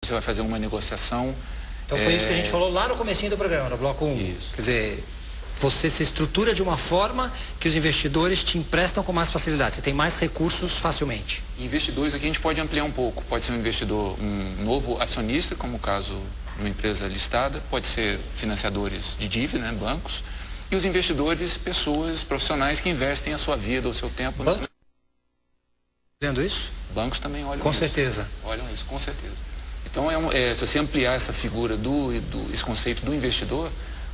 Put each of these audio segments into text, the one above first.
você vai fazer uma negociação. Então foi isso que a gente falou lá no comecinho do programa, no bloco 1. Isso. Quer dizer, você se estrutura de uma forma que os investidores te emprestam com mais facilidade. Você tem mais recursos facilmente. Investidores aqui a gente pode ampliar um pouco. Pode ser um investidor, um novo acionista, como o caso de uma empresa listada. Pode ser financiadores de dívida, né, bancos. E os investidores, pessoas profissionais que investem a sua vida, o seu tempo. Bancos olhando isso? Bancos também olham isso. Com certeza. Olham isso, com certeza. Então, se você ampliar essa figura, esse conceito do investidor,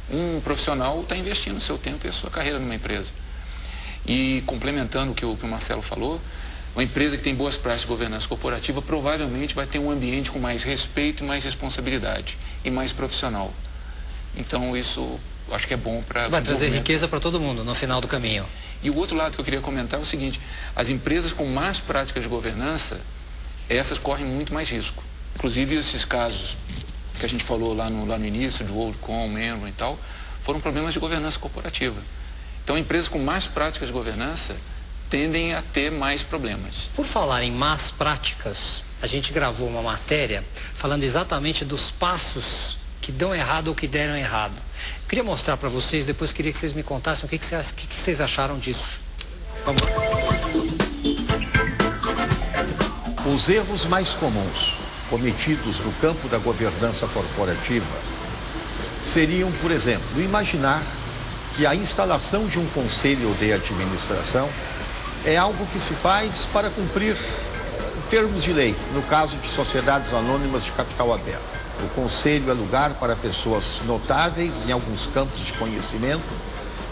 um profissional está investindo o seu tempo e a sua carreira numa empresa. E complementando o que o Marcelo falou, uma empresa que tem boas práticas de governança corporativa provavelmente vai ter um ambiente com mais respeito e mais responsabilidade e mais profissional. Então, isso acho que é bom para... Vai trazer riqueza para todo mundo no final do caminho. E o outro lado que eu queria comentar é o seguinte: as empresas com más práticas de governança, essas correm muito mais risco. Inclusive, esses casos que a gente falou lá no início, de WorldCom, Enron e tal, foram problemas de governança corporativa. Então, empresas com más práticas de governança tendem a ter mais problemas. Por falar em más práticas, a gente gravou uma matéria falando exatamente dos passos que dão errado ou que deram errado. Eu queria mostrar para vocês, depois queria que vocês me contassem o que vocês acharam disso. Vamos lá. Os erros mais comuns cometidos no campo da governança corporativa seriam, por exemplo, imaginar que a instalação de um conselho de administração é algo que se faz para cumprir termos de lei, no caso de sociedades anônimas de capital aberto. O conselho é lugar para pessoas notáveis em alguns campos de conhecimento,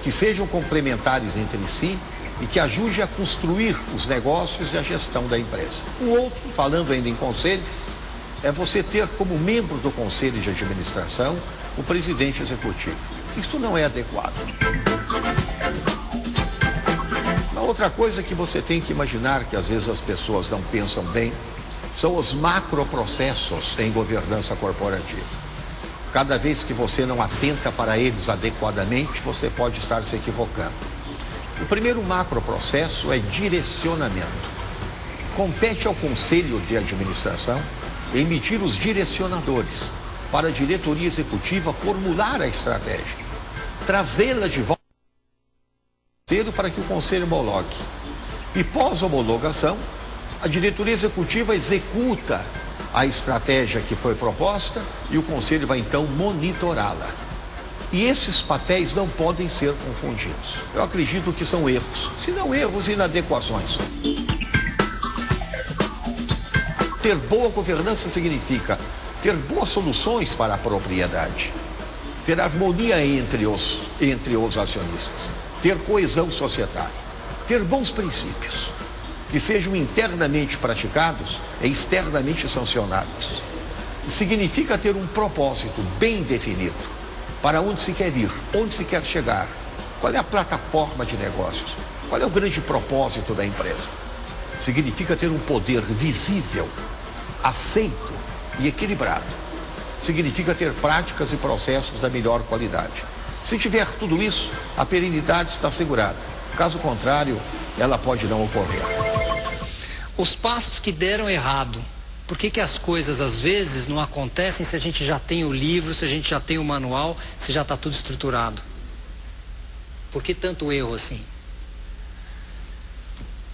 que sejam complementares entre si e que ajude a construir os negócios e a gestão da empresa. O outro, falando ainda em conselho, é você ter como membro do conselho de administração o presidente executivo. Isso não é adequado. Uma outra coisa que você tem que imaginar, que às vezes as pessoas não pensam bem, são os macroprocessos em governança corporativa. Cada vez que você não atenta para eles adequadamente, você pode estar se equivocando. O primeiro macroprocesso é direcionamento. Compete ao conselho de administração emitir os direcionadores para a diretoria executiva formular a estratégia, trazê-la de volta ao conselho para que o conselho homologue. E pós-homologação, a diretoria executiva executa a estratégia que foi proposta e o conselho vai então monitorá-la. E esses papéis não podem ser confundidos. Eu acredito que são erros, se não erros, inadequações. Ter boa governança significa ter boas soluções para a propriedade, ter harmonia entre os acionistas, ter coesão societária, ter bons princípios, que sejam internamente praticados e externamente sancionados. Significa ter um propósito bem definido, para onde se quer ir, onde se quer chegar, qual é a plataforma de negócios, qual é o grande propósito da empresa. Significa ter um poder visível, aceito e equilibrado. Significa ter práticas e processos da melhor qualidade. Se tiver tudo isso, a perenidade está assegurada. Caso contrário, ela pode não ocorrer. Os passos que deram errado. Por que as coisas às vezes não acontecem se a gente já tem o livro, se a gente já tem o manual, se já está tudo estruturado? Por que tanto erro assim?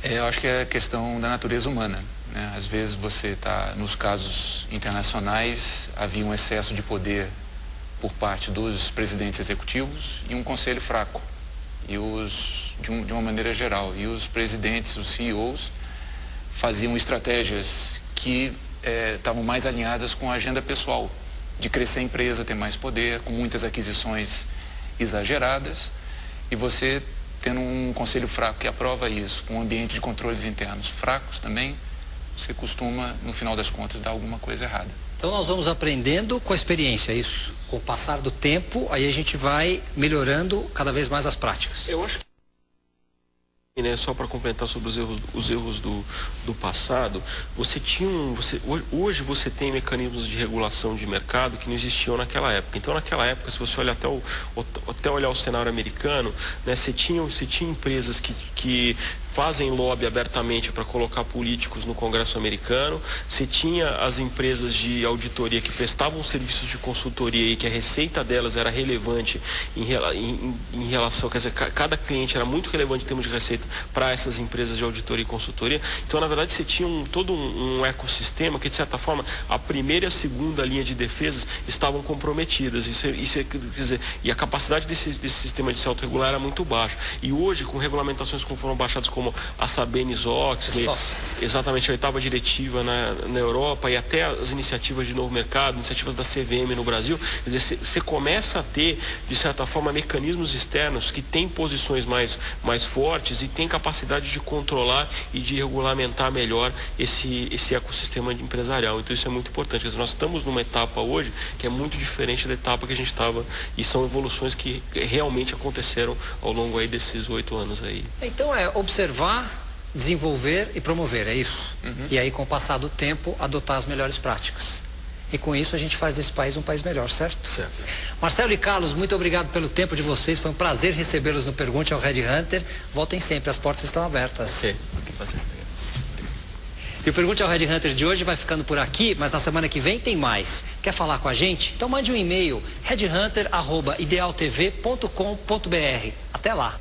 Eu acho que é questão da natureza humana, né? Às vezes você está, nos casos internacionais, havia um excesso de poder por parte dos presidentes executivos e um conselho fraco, e de uma maneira geral. E os presidentes, os CEOs, faziam estratégias que estavam mais alinhadas com a agenda pessoal, de crescer a empresa, ter mais poder, com muitas aquisições exageradas, e você tendo um conselho fraco que aprova isso, com um ambiente de controles internos fracos também, você costuma, no final das contas, dar alguma coisa errada. Então nós vamos aprendendo com a experiência, é isso? Com o passar do tempo, aí a gente vai melhorando cada vez mais as práticas. Eu acho que, né, só para complementar sobre os erros do passado, hoje você tem mecanismos de regulação de mercado que não existiam naquela época. Então, naquela época, se você olhar até olhar o cenário americano, né, você tinha empresas que fazem lobby abertamente para colocar políticos no Congresso americano. Você tinha as empresas de auditoria que prestavam serviços de consultoria e que a receita delas era relevante em relação, quer dizer, cada cliente era muito relevante em termos de receita para essas empresas de auditoria e consultoria. Então, na verdade, você tinha todo um ecossistema que, de certa forma, a primeira e a segunda linha de defesas estavam comprometidas. Quer dizer, e a capacidade desse sistema de se autorregular era muito baixo. E hoje, com regulamentações que foram baixadas como a Sarbanes-Oxley, exatamente a 8ª diretiva na Europa e até as iniciativas de novo mercado, iniciativas da CVM no Brasil, quer dizer, você começa a ter, de certa forma, mecanismos externos que têm posições mais fortes e têm capacidade de controlar e de regulamentar melhor esse ecossistema empresarial. Então isso é muito importante. Quer dizer, nós estamos numa etapa hoje que é muito diferente da etapa que a gente estava, e são evoluções que realmente aconteceram ao longo aí desses 8 anos aí. Então é observar, desenvolver e promover, é isso? E aí, com o passar do tempo, adotar as melhores práticas. E com isso a gente faz desse país um país melhor, certo? Certo. Marcelo e Carlos, muito obrigado pelo tempo de vocês. Foi um prazer recebê-los no Pergunte ao Red Hunter. Voltem sempre, as portas estão abertas. Ok, fazer. E o Pergunte ao Red Hunter de hoje vai ficando por aqui, mas na semana que vem tem mais. Quer falar com a gente? Então mande um e-mail, redhunter@idealtv.com.br. Até lá!